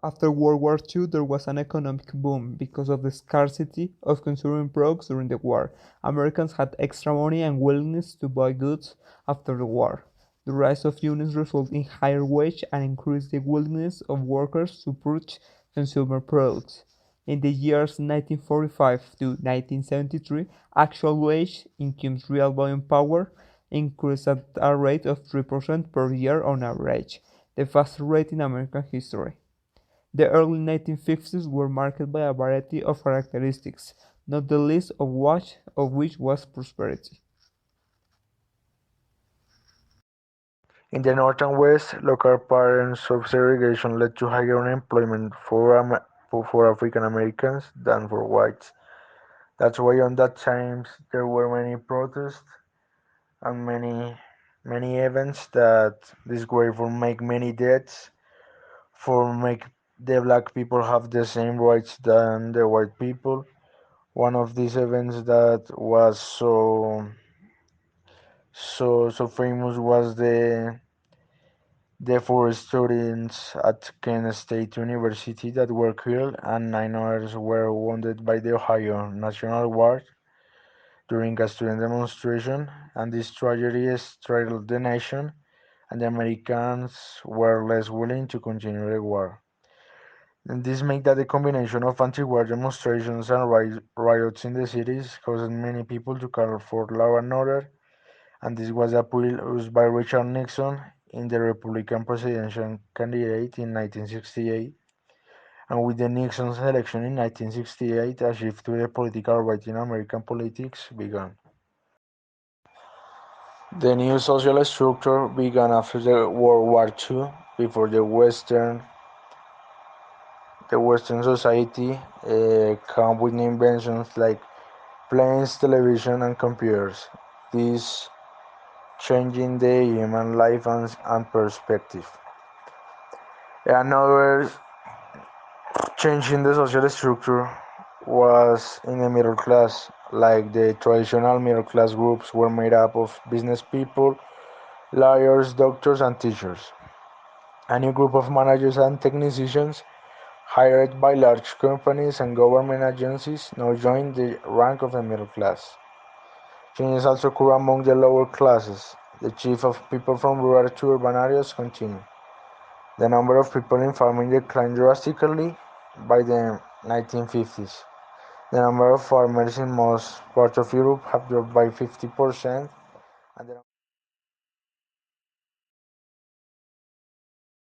After World War II, there was an economic boom because of the scarcity of consuming products during the war. Americans had extra money and willingness to buy goods after the war. The rise of unions resulted in higher wages and increased the willingness of workers to purchase consumer products. In the years 1945 to 1973, actual wage income's real buying power increased at a rate of 3% per year on average, the fastest rate in American history. The early 1950s were marked by a variety of characteristics, not the least of which was prosperity. In the North and West, local patterns of segregation led to higher unemployment for African Americans than for whites. That's why on that times there were many protests and many events that this way for make many deaths, for make the black people have the same rights than the white people. One of these events that was so famous was the four students at Kent State University that were killed and nine others were wounded by the Ohio National Guard during a student demonstration, and this tragedy startled the nation, and the Americans were less willing to continue the war. And this made that the combination of anti-war demonstrations and riots in the cities caused many people to call for law and order, and this was a appeal used by Richard Nixon in the Republican presidential candidate in 1968. And with the Nixon's election in 1968, a shift to the political right in American politics began. The new social structure began after the World War II, before the Western society came with new inventions like planes, television, and computers. This changing the human life and perspective. Another change in the social structure was in the middle class, like the traditional middle class groups were made up of business people, lawyers, doctors, and teachers. A new group of managers and technicians, hired by large companies and government agencies, now joined the rank of the middle class. Changes also occur among the lower classes. The shift of people from rural to urban areas continued. The number of people in farming declined drastically by the 1950s. The number of farmers in most parts of Europe have dropped by 50%, and the